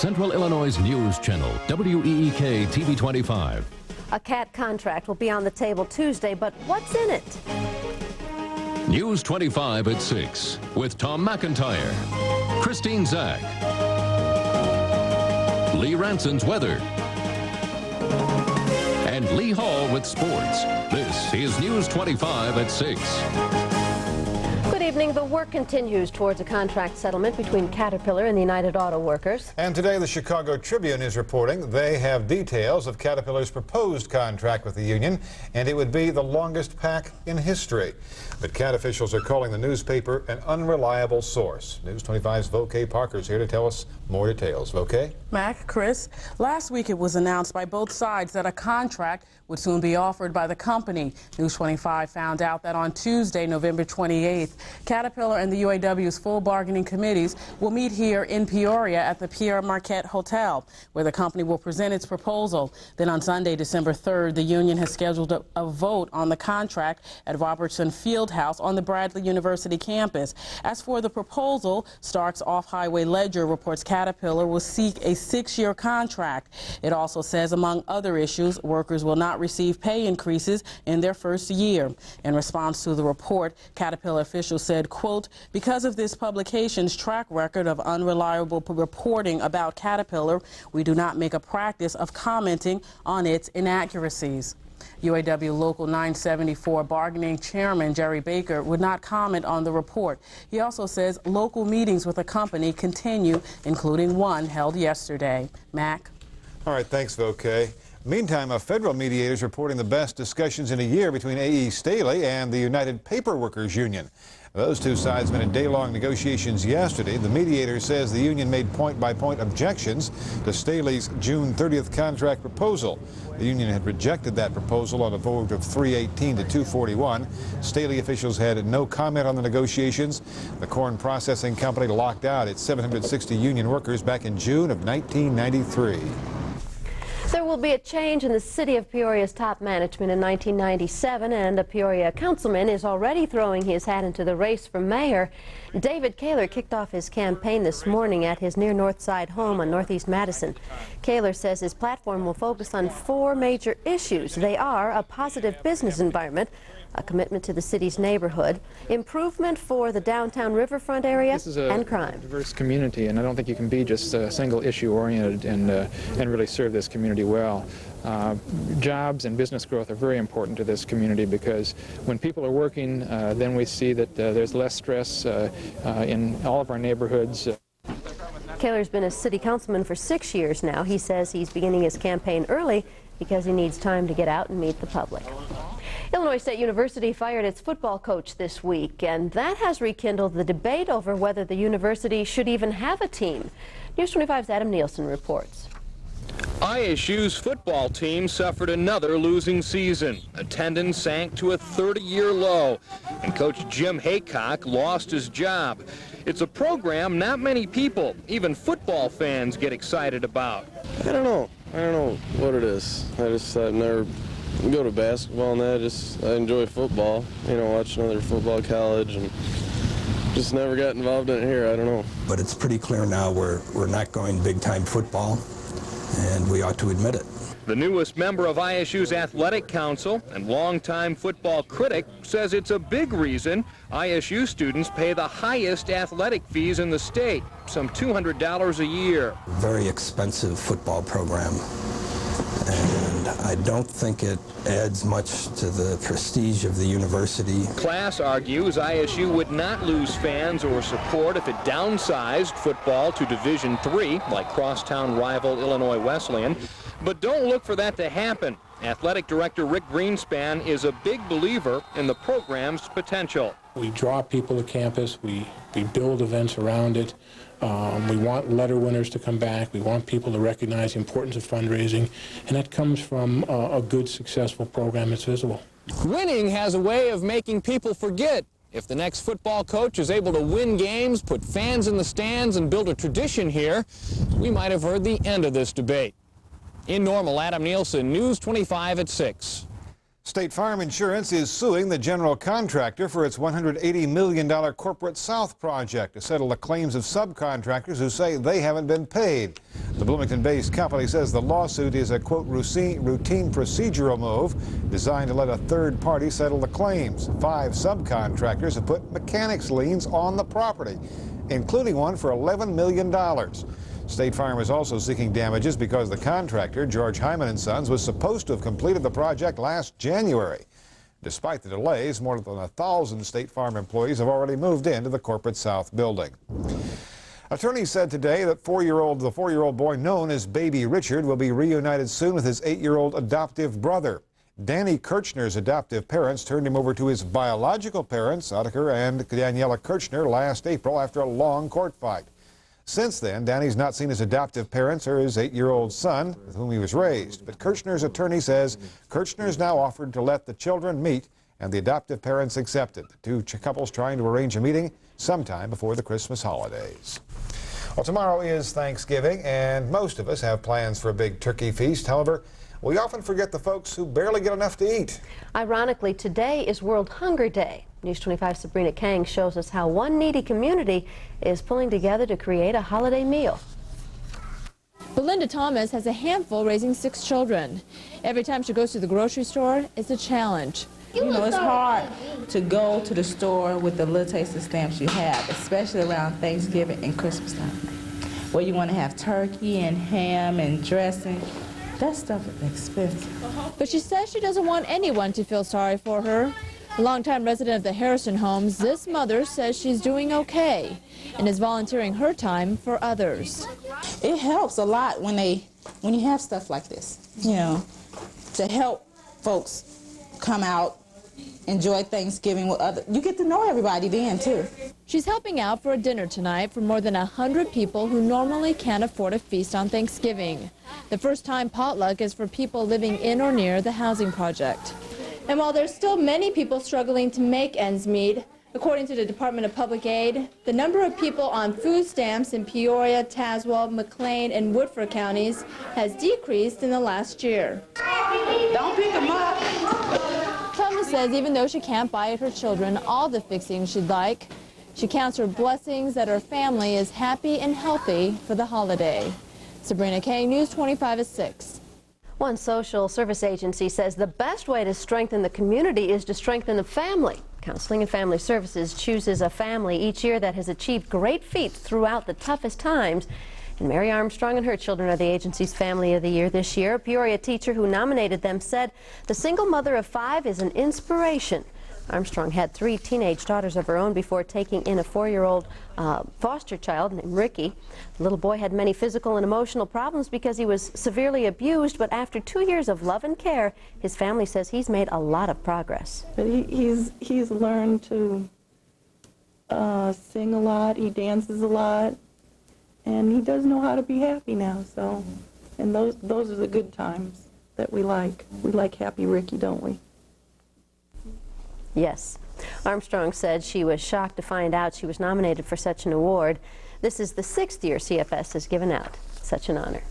Central Illinois News Channel, WEEK TV 25. A CAT contract will be on the table Tuesday, but what's in it? News 25 at 6 with Tom McIntyre, Christine Zach, Lee Ranson's weather, and Lee Hall with sports. This is News 25 at 6. Good evening. The work continues towards a contract settlement between Caterpillar and the United Auto Workers. And today the Chicago Tribune is reporting they have details of Caterpillar's proposed contract with the union, and it would be the longest pack in history. But CAT officials are calling the newspaper an unreliable source. News 25's Vokay Parker is here to tell us more details. Vokay? Mac, Chris, last week it was announced by both sides that a contract would soon be offered by the company. News 25 found out that on Tuesday, November 28th, Caterpillar and the UAW's full bargaining committees will meet here in Peoria at the Pierre Marquette Hotel, where the company will present its proposal. Then on Sunday, December 3rd, the union has scheduled a vote on the contract at Robertson Fieldhouse on the Bradley University campus. As for the proposal, Stark's Off-Highway Ledger reports Caterpillar will seek a 6-year contract. It also says, among other issues, workers will not receive pay increases in their first year. In response to the report, Caterpillar officials said, quote, because of this publication's track record of unreliable reporting about Caterpillar, we do not make a practice of commenting on its inaccuracies. UAW Local 974 bargaining chairman Jerry Baker would not comment on the report. He also says local meetings with the company continue, including one held yesterday. Mac? All right, thanks, Vokay. Meantime, a federal mediator is reporting the best discussions in a year between A.E. Staley and the United Paper Workers Union. Those two sides met in day-long negotiations yesterday. The mediator says the union made point-by-point objections to Staley's June 30th contract proposal. The union had rejected that proposal on a vote of 318 to 241. Staley officials had no comment on the negotiations. The corn processing company locked out its 760 union workers back in June of 1993. There will be a change in the city of Peoria's top management in 1997, and a Peoria councilman is already throwing his hat into the race for mayor. David Kaler kicked off his campaign this morning at his near North Side home on Northeast Madison. Kaler says his platform will focus on 4 major issues. They are a positive business environment, a commitment to the city's neighborhood, improvement for the downtown riverfront area, and crime. This is a diverse community, and I don't think you can be just single issue oriented and really serve this community well. Jobs and business growth are very important to this community because when people are working, then we see that there's less stress in all of our neighborhoods. Kaler's been a city councilman for 6 years now. He says he's beginning his campaign early because he needs time to get out and meet the public. Illinois State University fired its football coach this week, and that has rekindled the debate over whether the university should even have a team. News 25's Adam Nielsen reports. ISU's football team suffered another losing season. Attendance sank to a 30-year low, and Coach Jim Haycock lost his job. It's a program not many people, even football fans, get excited about. I don't know what it is. I've never go to basketball and that. I enjoy football, watch another football college, and just never got involved in it here. I don't know. But it's pretty clear now we're not going big-time football, and we ought to admit it. The newest member of ISU's athletic council and longtime football critic says it's a big reason ISU students pay the highest athletic fees in the state, some $200 a year. Very expensive football program, and I don't think it adds much to the prestige of the university. Class argues ISU would not lose fans or support if it downsized football to Division III, like crosstown rival Illinois Wesleyan. But don't look for that to happen. Athletic Director Rick Greenspan is a big believer in the program's potential. We draw people to campus, we build events around it. We want letter winners to come back. We want people to recognize the importance of fundraising, and that comes from a good, successful program that's visible. Winning has a way of making people forget. If the next football coach is able to win games, put fans in the stands, and build a tradition here, we might have heard the end of this debate. In Normal, Adam Nielsen, News 25 at 6. State Farm Insurance is suing the general contractor for its $180 million Corporate South project to settle the claims of subcontractors who say they haven't been paid. The Bloomington-based company says the lawsuit is a, quote, routine procedural move designed to let a third party settle the claims. 5 subcontractors have put mechanics liens on the property, including one for $11 million. State Farm is also seeking damages because the contractor, George Hyman & Sons, was supposed to have completed the project last January. Despite the delays, more than 1,000 State Farm employees have already moved into the Corporate South building. Attorneys said today that the 4-year-old boy known as Baby Richard will be reunited soon with his 8-year-old adoptive brother. Danny Kirchner's adoptive parents turned him over to his biological parents, Oettinger and Daniela Kirchner, last April after a long court fight. Since then, Danny's not seen his adoptive parents or his 8-year-old son, with whom he was raised. But Kirchner's attorney says Kirchner's now offered to let the children meet, and the adoptive parents accepted. The two couples trying to arrange a meeting sometime before the Christmas holidays. Well, tomorrow is Thanksgiving, and most of us have plans for a big turkey feast. However, we often forget the folks who barely get enough to eat. Ironically, today is World Hunger Day. News 25's Sabrina Kang shows us how one needy community is pulling together to create a holiday meal. Belinda Thomas has a handful raising 6 children. Every time she goes to the grocery store, it's a challenge. You know, it's hard to go to the store with the little taste of stamps you have, especially around Thanksgiving and Christmas time, where you want to have turkey and ham and dressing. That stuff is expensive. But she says she doesn't want anyone to feel sorry for her. A longtime resident of the Harrison homes, this mother says she's doing okay and is volunteering her time for others. It helps a lot when you have stuff like this, you know, to help folks come out, enjoy Thanksgiving with others. You get to know everybody then, too. She's helping out for a dinner tonight for more than 100 people who normally can't afford a feast on Thanksgiving. The first time potluck is for people living in or near the housing project. And while there's still many people struggling to make ends meet, according to the Department of Public Aid, the number of people on food stamps in Peoria, Tazewell, McLean, and Woodford counties has decreased in the last year. Don't pick them up. Thomas says even though she can't buy her children all the fixings she'd like, she counts her blessings that her family is happy and healthy for the holiday. Sabrina Kang, News 25 at 6. One social service agency says the best way to strengthen the community is to strengthen the family. Counseling and Family Services chooses a family each year that has achieved great feats throughout the toughest times. And Mary Armstrong and her children are the agency's Family of the Year this year. A Peoria teacher who nominated them said the single mother of 5 is an inspiration. Armstrong had 3 teenage daughters of her own before taking in a 4-year-old foster child named Ricky. The little boy had many physical and emotional problems because he was severely abused, but after 2 years of love and care, his family says he's made a lot of progress. But he's learned to sing a lot, he dances a lot, and he does know how to be happy now. So, and those are the good times that we like. We like happy Ricky, don't we? Yes. Armstrong said she was shocked to find out she was nominated for such an award. This is the 6th year CFS has given out such an honor.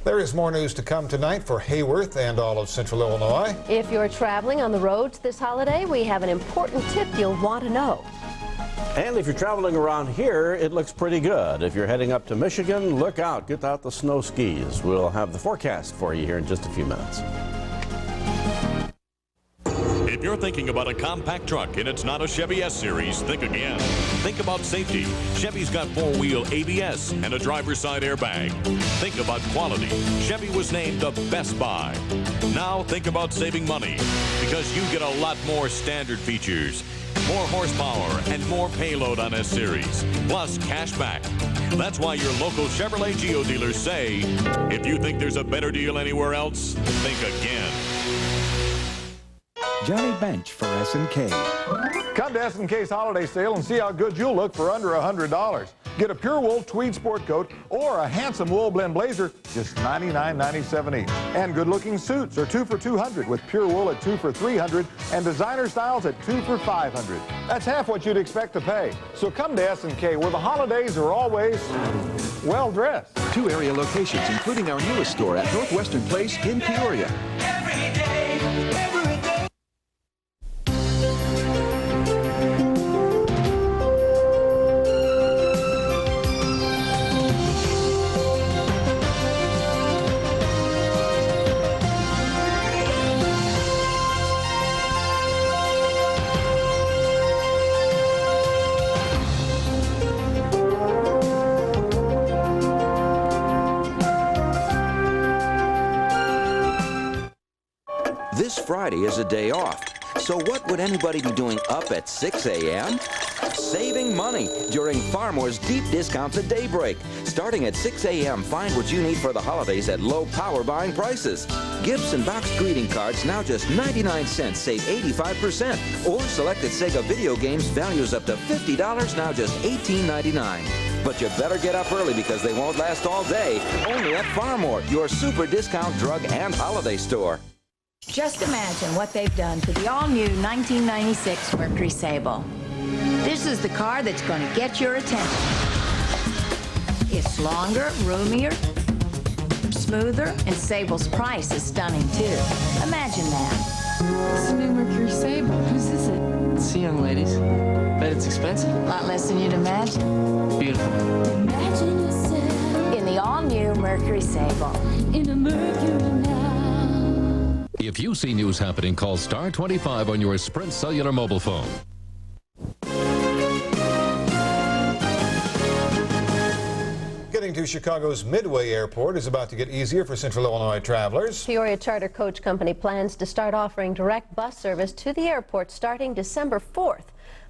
There is more news to come tonight for Hayworth and all of Central Illinois. If you're traveling on the roads this holiday, we have an important tip you'll want to know. And if you're traveling around here, it looks pretty good. If you're heading up to Michigan, look out, get out the snow skis. We'll have the forecast for you here in just a few minutes. If you're thinking about a compact truck and it's not a Chevy S-Series, think again. Think about safety. Chevy's got 4-wheel ABS and a driver's side airbag. Think about quality. Chevy was named the best buy. Now think about saving money because you get a lot more standard features, more horsepower, and more payload on S-Series, plus cash back. That's why your local Chevrolet Geo dealers say, if you think there's a better deal anywhere else, think again. Johnny Bench for S&K. Come to S&K's holiday sale and see how good you'll look for under $100. Get a pure wool tweed sport coat or a handsome wool blend blazer, just $99.97 each. And good-looking suits are 2 for $200 with pure wool at 2 for $300 and designer styles at 2 for $500. That's half what you'd expect to pay. So come to S&K where the holidays are always well-dressed. 2 area locations, including our newest store at Northwestern Place in Peoria. Every day, every day. This Friday is a day off. So what would anybody be doing up at 6 a.m.? Saving money during Farmore's deep discounts at daybreak. Starting at 6 a.m., find what you need for the holidays at low power buying prices. Gifts and boxed greeting cards now just 99 cents, save 85%. Or selected Sega video games values up to $50, now just $18.99. But you better get up early because they won't last all day. Only at Farmore, your super discount drug and holiday store. Just imagine what they've done to the all-new 1996 Mercury Sable. This is the car that's going to get your attention. It's longer, roomier, smoother, and Sable's price is stunning, too. Imagine that. It's a new Mercury Sable. Whose is it? It's the young ladies. Bet it's expensive. A lot less than you'd imagine. Beautiful. Imagine yourself in the all-new Mercury Sable. In a Mercury now. If you see news happening, call Star 25 on your Sprint cellular mobile phone. Getting to Chicago's Midway Airport is about to get easier for Central Illinois travelers. Peoria Charter Coach Company plans to start offering direct bus service to the airport starting December 4th.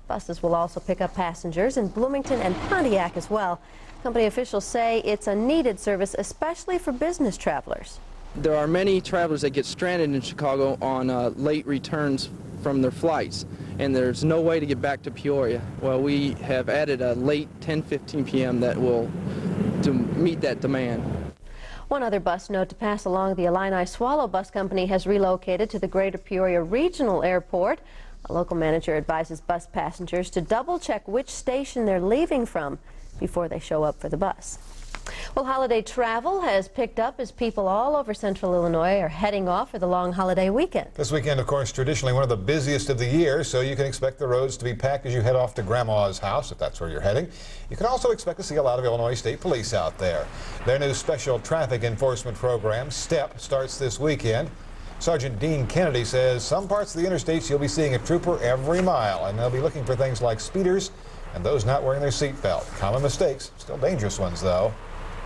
Buses will also pick up passengers in Bloomington and Pontiac as well. Company officials say it's a needed service, especially for business travelers. There are many travelers that get stranded in Chicago on late returns from their flights, and there's no way to get back to Peoria. Well, we have added a late 10:15 p.m. that will meet that demand. One other bus note to pass along: the Illini Swallow Bus Company has relocated to the Greater Peoria Regional Airport. A local manager advises bus passengers to double-check which station they're leaving from before they show up for the bus. Well, holiday travel has picked up as people all over Central Illinois are heading off for the long holiday weekend. This weekend, of course, traditionally one of the busiest of the year, so you can expect the roads to be packed as you head off to Grandma's house, if that's where you're heading. You can also expect to see a lot of Illinois State Police out there. Their new special traffic enforcement program, STEP, starts this weekend. Sergeant Dean Kennedy says some parts of the interstates you'll be seeing a trooper every mile, and they'll be looking for things like speeders and those not wearing their seatbelt. Common mistakes, still dangerous ones, though.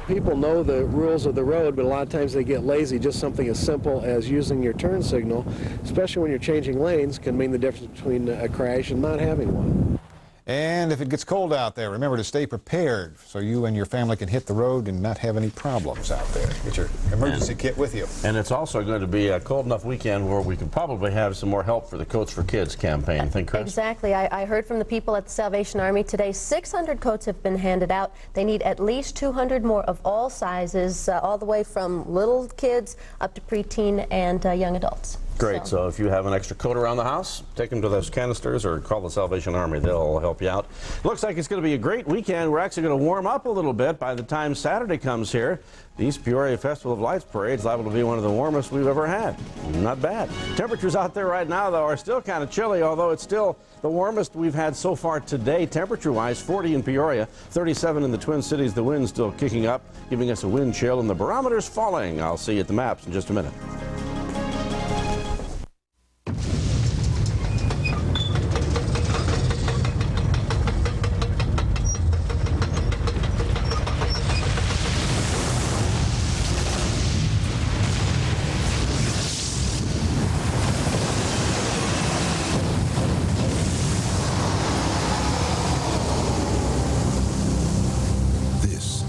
People know the rules of the road, but a lot of times they get lazy. Just something as simple as using your turn signal, especially when you're changing lanes, can mean the difference between a crash and not having one. And if it gets cold out there, remember to stay prepared so you and your family can hit the road and not have any problems out there. Get your emergency kit with you. And it's also going to be a cold enough weekend where we could probably have some more help for the Coats for Kids campaign. Think, Chris? Exactly. I heard from the people at the Salvation Army today. 600 coats have been handed out. They need at least 200 more of all sizes, all the way from little kids up to preteen and young adults. Great. So if you have an extra coat around the house, take them to those canisters or call the Salvation Army. They'll help you out. Looks like it's going to be a great weekend. We're actually going to warm up a little bit by the time Saturday comes here. The East Peoria Festival of Lights Parade is liable to be one of the warmest we've ever had. Not bad. Temperatures out there right now, though, are still kind of chilly, although it's still the warmest we've had so far today. Temperature-wise, 40 in Peoria, 37 in the Twin Cities. The wind's still kicking up, giving us a wind chill, and the barometer's falling. I'll see you at the maps in just a minute.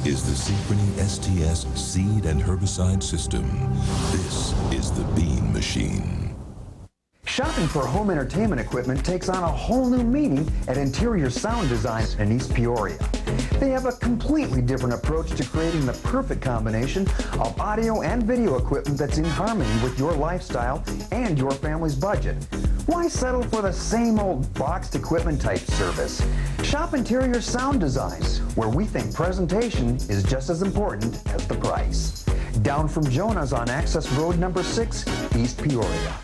Is the Synchrony STS seed and herbicide system. This is the Bean Machine. Shopping for home entertainment equipment takes on a whole new meaning at Interior Sound Design in East Peoria. They have a completely different approach to creating the perfect combination of audio and video equipment that's in harmony with your lifestyle and your family's budget. Why settle for the same old boxed equipment type service? Shop Interior Sound Designs, where we think presentation is just as important as the price. Down from Jonah's on Access Road number 6, East Peoria.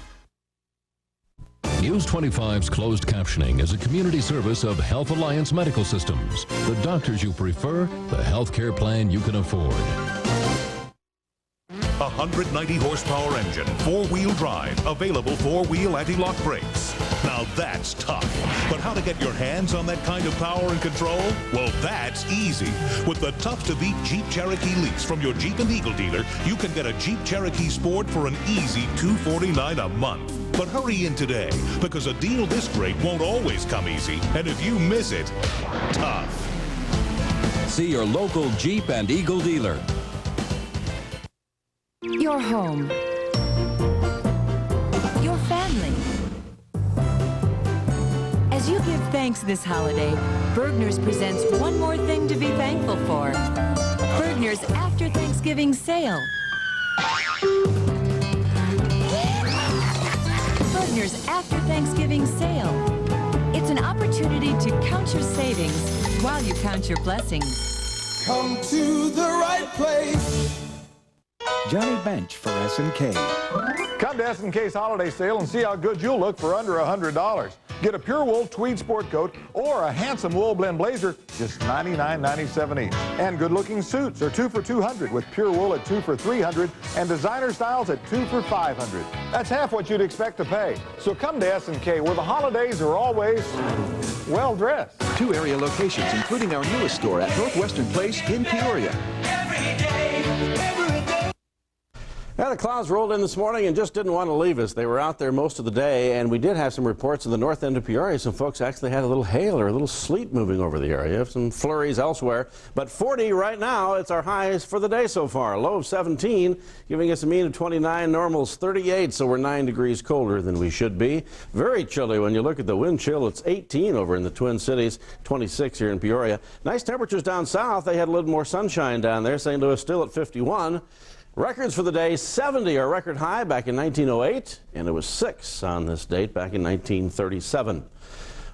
News 25's closed captioning is a community service of Health Alliance Medical Systems. The doctors you prefer, the health care plan you can afford. 190 horsepower engine, 4-wheel drive, available 4-wheel anti-lock brakes. Now that's tough. But how to get your hands on that kind of power and control? Well, that's easy. With the tough-to-beat Jeep Cherokee lease from your Jeep and Eagle dealer, you can get a Jeep Cherokee Sport for an easy $249 a month. But hurry in today, because a deal this great won't always come easy. And if you miss it, tough. See your local Jeep and Eagle dealer. Your home. Your family. As you give thanks this holiday, Bergner's presents one more thing to be thankful for. Bergner's After Thanksgiving Sale. Bergner's After Thanksgiving Sale. It's an opportunity to count your savings while you count your blessings. Come to the right place. Johnny Bench for S&K. Come to S&K's holiday sale and see how good you'll look for under $100. Get a pure wool tweed sport coat or a handsome wool blend blazer, just $99.97 each. And good-looking suits are 2 for $200 with pure wool at 2 for $300 and designer styles at 2 for $500. That's half what you'd expect to pay. So come to S&K where the holidays are always well dressed. 2 area locations, including our newest store at Northwestern Place in Peoria. Yeah, the clouds rolled in this morning and just didn't want to leave us. They were out there most of the day, and we did have some reports in the north end of Peoria. Some folks actually had a little hail or a little sleet moving over the area, some flurries elsewhere. But 40 right now, it's our highs for the day so far. A low of 17, giving us a mean of 29, normals 38, so we're 9 degrees colder than we should be. Very chilly when you look at the wind chill. It's 18 over in the Twin Cities, 26 here in Peoria. Nice temperatures down south. They had a little more sunshine down there. St. Louis still at 51. Records for the day, 70, a record high back in 1908, and it was 6 on this date back in 1937.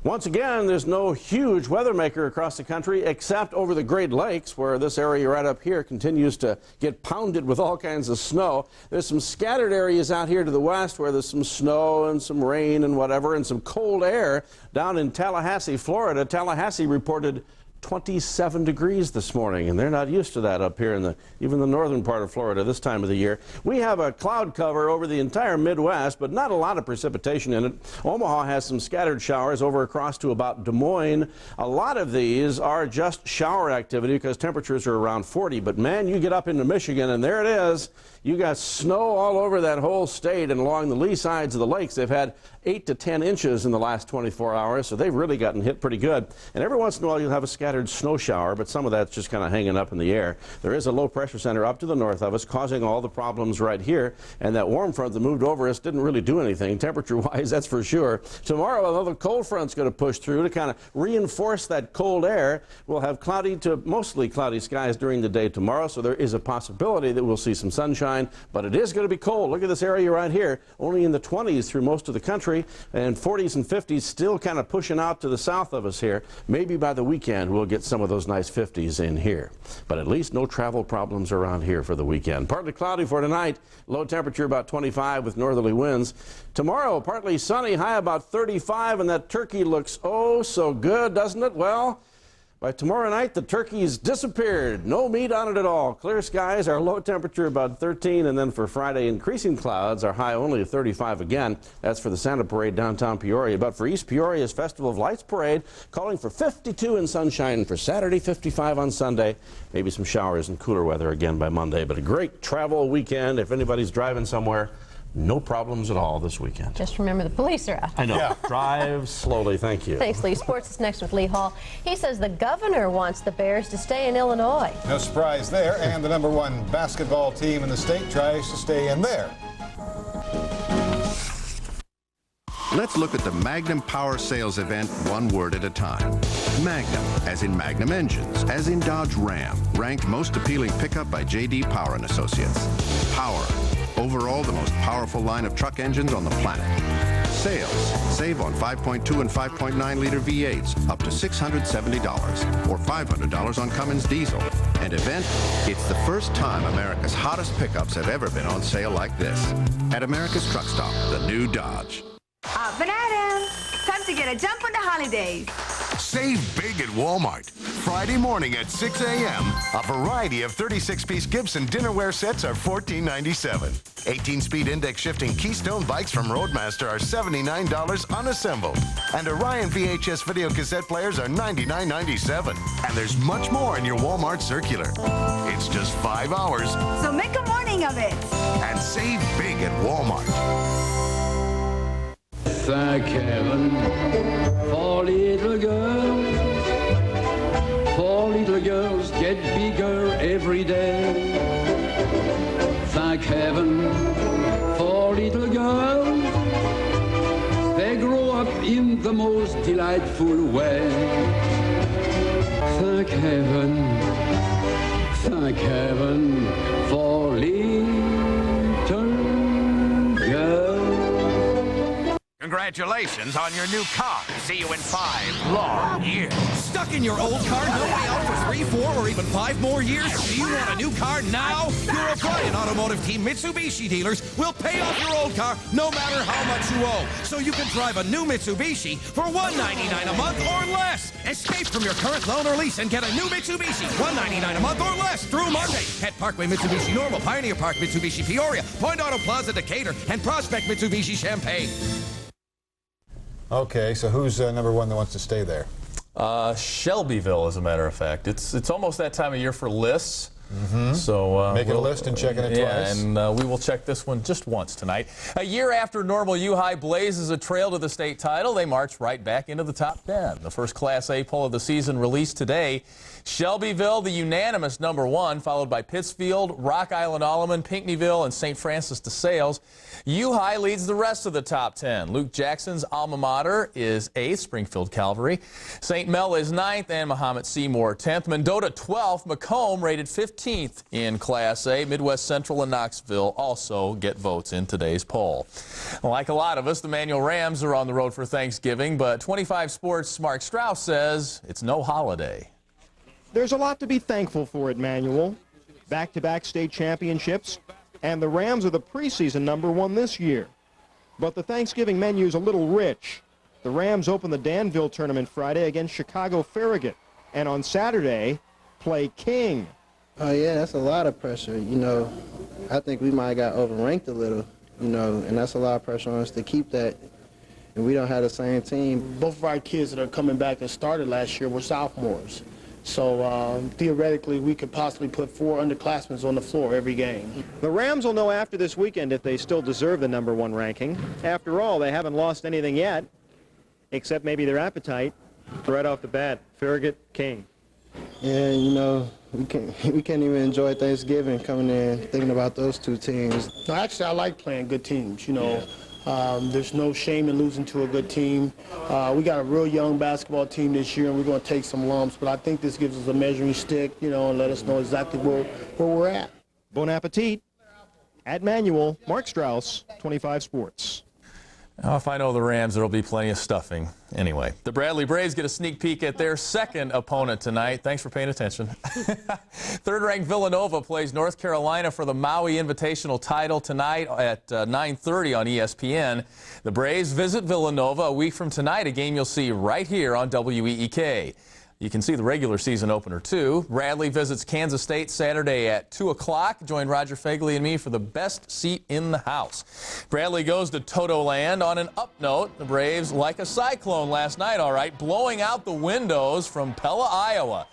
Once again, there's no huge weather maker across the country except over the Great Lakes, where this area right up here continues to get pounded with all kinds of snow. There's some scattered areas out here to the west where there's some snow and some rain and whatever, and some cold air down in Tallahassee, Florida. Tallahassee reported 27 degrees this morning, and they're not used to that up here in even the northern part of Florida this time of the year. We have a cloud cover over the entire Midwest, but not a lot of precipitation in it. Omaha has some scattered showers over across to about Des Moines. A lot of these are just shower activity because temperatures are around 40, but man, you get up into Michigan and there it is. You got snow all over that whole state, and along the lee sides of the lakes they've had 8 to 10 inches in the last 24 hours, so they've really gotten hit pretty good. And every once in a while you'll have a scattered snow shower, but some of that's just kind of hanging up in the air. There is a low pressure center up to the north of us causing all the problems right here, and that warm front that moved over us didn't really do anything temperature wise, that's for sure. Tomorrow another cold front's going to push through to kind of reinforce that cold air. We'll have cloudy to mostly cloudy skies during the day tomorrow, so there is a possibility that we'll see some sunshine, but it is going to be cold. Look at this area right here, only in the 20s through most of the country, and 40s and 50s still kind of pushing out to the south of us here. Maybe by the weekend we'll get some of those nice 50s in here, but at least no travel problems around here for the weekend. Partly cloudy for tonight, low temperature about 25 with northerly winds. Tomorrow partly sunny, high about 35, and that turkey looks oh so good, doesn't it? Well, by tomorrow night, the turkey's disappeared. No meat on it at all. Clear skies, our low temperature about 13, and then for Friday, increasing clouds, our high only 35 again. That's for the Santa Parade downtown Peoria. But for East Peoria's Festival of Lights Parade, calling for 52 in sunshine for Saturday, 55 on Sunday. Maybe some showers and cooler weather again by Monday. But a great travel weekend if anybody's driving somewhere. No problems at all this weekend. Just remember the police are out. I know. Yeah. Drive slowly. Thank you. Thanks, Lee. Sports is next with Lee Hall. He says the governor wants the Bears to stay in Illinois. No surprise there. And the #1 basketball team in the state tries to stay in there. Let's look at the Magnum Power Sales event one word at a time. Magnum, as in Magnum Engines, as in Dodge Ram, ranked most appealing pickup by J.D. Power & Associates. Power, overall the most powerful line of truck engines on the planet. Sales, save on 5.2 and 5.9 liter V8s up to $670 or $500 on Cummins diesel. And event, it's the first time America's hottest pickups have ever been on sale like this. At America's Truck Stop, the new Dodge. Up and at 'em. Time to get a jump on the holidays. Save big at Walmart. Friday morning at 6 a.m., a variety of 36-piece Gibson dinnerware sets are $14.97. 18-speed index shifting Keystone bikes from Roadmaster are $79 unassembled. And Orion VHS video cassette players are $99.97. And there's much more in your Walmart circular. It's just 5 hours. So make a morning of it. And save big at Walmart. Thank heaven for little girls. For little girls get bigger every day. Thank heaven for little girls. They grow up in the most delightful way. Thank heaven for little girls. Congratulations on your new car. See you in 5 long years. Stuck in your old car, no way out for 3, 4, or even 5 more years? Do you want a new car now? Your O'Brien Automotive Team Mitsubishi dealers will pay off your old car no matter how much you owe. So you can drive a new Mitsubishi for $199 a month or less. Escape from your current loan or lease and get a new Mitsubishi, $199 a month or less through Monday at Parkway Mitsubishi Normal, Pioneer Park Mitsubishi Peoria, Point Auto Plaza Decatur, and Prospect Mitsubishi Champaign. Okay, so who's number one that wants to stay there? Shelbyville, as a matter of fact. It's almost that time of year for lists. So making a list and checking it twice. And we will check this one just once tonight. A year after Normal U High blazes a trail to the state title, they march right back into the top 10. The first Class A poll of the season released today. Shelbyville, the unanimous number 1, followed by Pittsfield, Rock Island Alleman, Pinckneyville, and St. Francis de Sales. U High leads the rest of the top 10. Luke Jackson's alma mater is 8th, Springfield Calvary. St. Mel is 9th, and Mahomet Seymour 10th. Mendota 12th, Macomb rated 15th in Class A. Midwest Central and Knoxville also get votes in today's poll. Like a lot of us, the Manual Rams are on the road for Thanksgiving, but 25 Sports' Mark Strauss says it's no holiday. There's a lot to be thankful for at Manual. Back-to-back state championships, and the Rams are the preseason number 1 this year. But the Thanksgiving menu's a little rich. The Rams open the Danville tournament Friday against Chicago Farragut, and on Saturday, play King. Oh, yeah, that's a lot of pressure. You know, I think we might have got overranked a little, you know, and that's a lot of pressure on us to keep that. And we don't have the same team. Both of our kids that are coming back that started last year were sophomores. So theoretically, we could possibly put 4 underclassmen on the floor every game. The Rams will know after this weekend if they still deserve the number 1 ranking. After all, they haven't lost anything yet, except maybe their appetite. Right off the bat, Farragut, King. Yeah, you know, we can't even enjoy Thanksgiving coming in thinking about those 2 teams. No, actually, I like playing good teams, you know. There's no shame in losing to a good team. We got a real young basketball team this year, and we're going to take some lumps, but I think this gives us a measuring stick, you know, and let us know exactly where we're at. Bon appetit. At Manual, Mark Strauss, 25 Sports. Oh, if I know the Rams, there will be plenty of stuffing. Anyway, the Bradley Braves get a sneak peek at their second opponent tonight. Thanks for paying attention. Third-ranked Villanova plays North Carolina for the Maui Invitational title tonight at 9:30 on ESPN. The Braves visit Villanova a week from tonight, a game you'll see right here on WEEK. You can see the regular season opener, too. Bradley visits Kansas State Saturday at 2 o'clock. Join Roger Fagley and me for the best seat in the house. Bradley goes to Toto Land on an up note. The Braves, like a cyclone last night, all right, blowing out the windows from Pella, Iowa.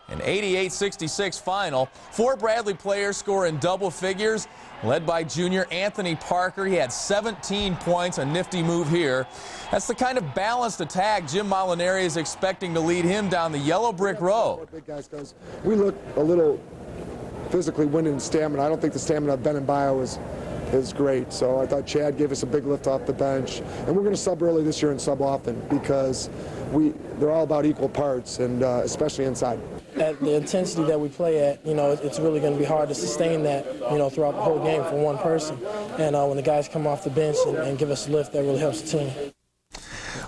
An 88-66 final. 4 Bradley players score in double figures, led by junior Anthony Parker. He had 17 points, a nifty move here. That's the kind of balanced attack Jim Molinari is expecting to lead him down the yellow brick road. Big guys, because we look a little physically winning stamina. I don't think the stamina of Ben and Bio is great. So I thought Chad gave us a big lift off the bench. And we're going to sub early this year and sub often because they're all about equal parts, and especially inside. At the intensity that we play at, you know, it's really going to be hard to sustain that, you know, throughout the whole game for one person. And when the guys come off the bench and give us a lift, that really helps the team.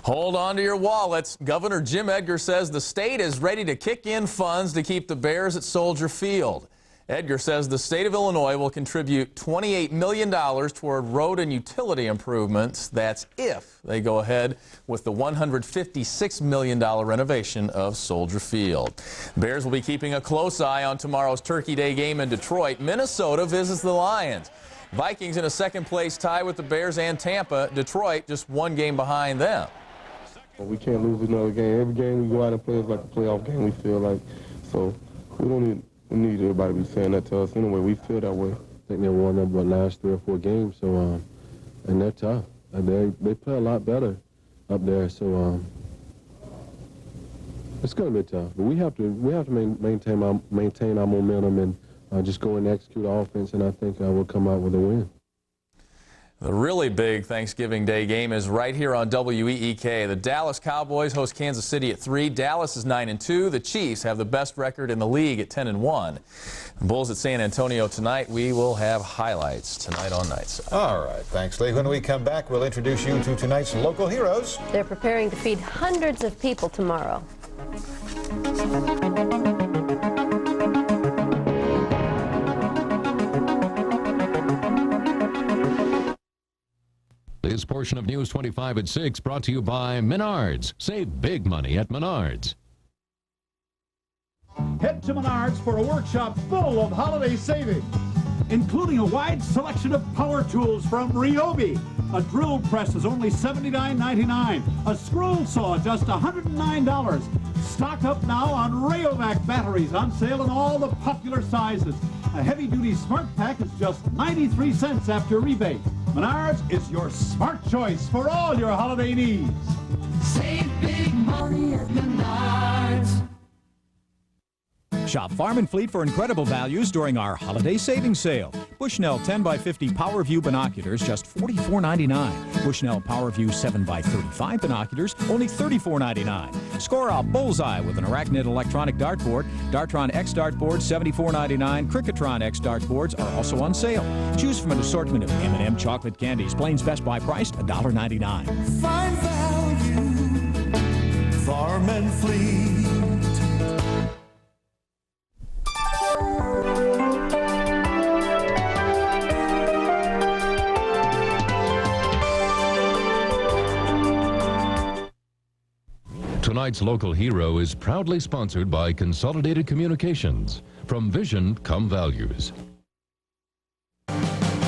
Hold on to your wallets. Governor Jim Edgar says the state is ready to kick in funds to keep the Bears at Soldier Field. Edgar says the state of Illinois will contribute $28 million toward road and utility improvements. That's if they go ahead with the $156 million renovation of Soldier Field. Bears will be keeping a close eye on tomorrow's Turkey Day game in Detroit. Minnesota visits the Lions. Vikings in a second-place tie with the Bears and Tampa. Detroit just one game behind them. We can't lose another game. Every game we go out and play is like a playoff game, we feel like. So we don't need everybody to be saying that to us anyway. We feel that way. I think they won the last 3 or 4 games, so and they're tough. They play a lot better up there, so it's going to be tough. But we have to maintain our momentum and just go and execute offense, and I think we'll come out with a win. The really big Thanksgiving Day game is right here on WEEK. The Dallas Cowboys host Kansas City at 3. Dallas is 9-2. The Chiefs have the best record in the league at 10-1. Bulls at San Antonio tonight. We will have highlights tonight on Nightside. All right, thanks, Lee. When we come back, we'll introduce you to tonight's local heroes. They're preparing to feed hundreds of people tomorrow. This portion of News 25 at 6 brought to you by Menards. Save big money at Menards. Head to Menards for a workshop full of holiday savings, including a wide selection of power tools from Ryobi. A drill press is only $79.99. A scroll saw just $109. Stock up now on Rayovac batteries, on sale in all the popular sizes. A heavy-duty smart pack is just 93 cents after rebate. Menards is your smart choice for all your holiday needs. Save big money at Menards. Shop Farm and Fleet for incredible values during our holiday savings sale. Bushnell 10x50 PowerView binoculars, just $44.99. Bushnell PowerView 7x35 binoculars, only $34.99. Score a bullseye with an Arachnid electronic dartboard. Dartron X dartboards, $74.99. Cricketron X dartboards are also on sale. Choose from an assortment of M&M chocolate candies. Plains Best Buy priced $1.99. Find value, Farm and Fleet. Tonight's local hero is proudly sponsored by Consolidated Communications. From vision come values.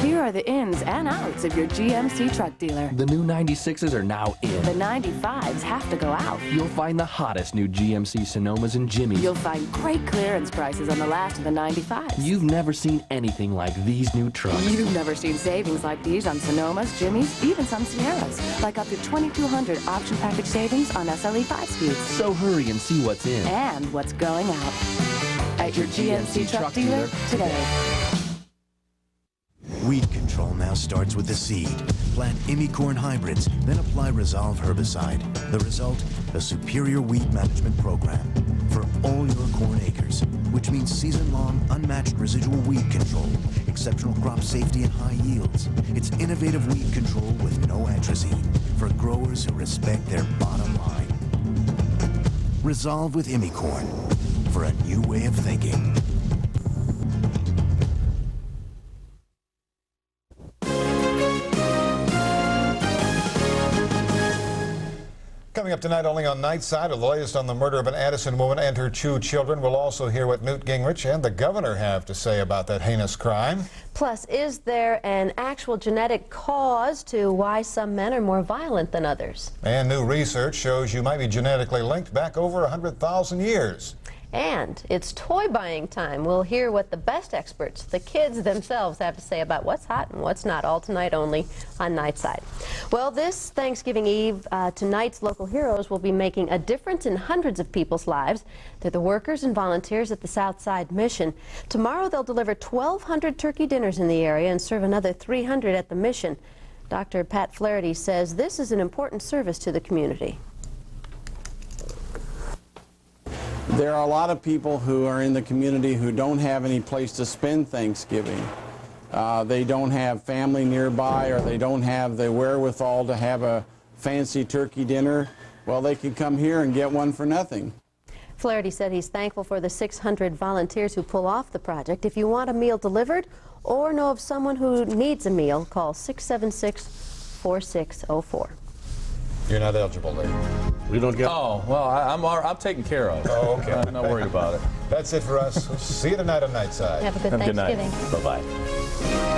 Here are the ins and outs of your GMC truck dealer. The new 96s are now in. The 95s have to go out. You'll find the hottest new GMC Sonomas and Jimmys. You'll find great clearance prices on the last of the 95s. You've never seen anything like these new trucks. You've never seen savings like these on Sonomas, Jimmys, even some Sierras. Like up to 2,200 option package savings on SLE 5-speeds. So hurry and see what's in. And what's going out. At your GMC truck dealer today. Weed control now starts with the seed. Plant Imicorn hybrids, then apply Resolve herbicide. The result? A superior weed management program for all your corn acres, which means season-long, unmatched residual weed control, exceptional crop safety and high yields. It's innovative weed control with no atrazine for growers who respect their bottom line. Resolve with Imicorn for a new way of thinking. Coming up tonight only on Nightside, the latest on the murder of an Addison woman and her 2 children. We'll also hear what Newt Gingrich and the governor have to say about that heinous crime. Plus, is there an actual genetic cause to why some men are more violent than others? And new research shows you might be genetically linked back over 100,000 years. And it's toy buying time. We'll hear what the best experts, the kids themselves, have to say about what's hot and what's not, all tonight only on Nightside. Well, this Thanksgiving Eve, tonight's local heroes will be making a difference in hundreds of people's lives. They're the workers and volunteers at the Southside Mission. Tomorrow they'll deliver 1,200 turkey dinners in the area and serve another 300 at the mission. Dr. Pat Flaherty says this is an important service to the community. There are a lot of people who are in the community who don't have any place to spend Thanksgiving. They don't have family nearby, or they don't have the wherewithal to have a fancy turkey dinner. Well, they can come here and get one for nothing. Flaherty said he's thankful for the 600 volunteers who pull off the project. If you want a meal delivered or know of someone who needs a meal, call 676-4604. You're not eligible, Larry. We don't get. Oh, well, I'm taken care of. Oh, okay. I'm not worried about it. That's it for us. See you tonight on Nightside. Have a good Have a good night. Thanksgiving. Bye-bye.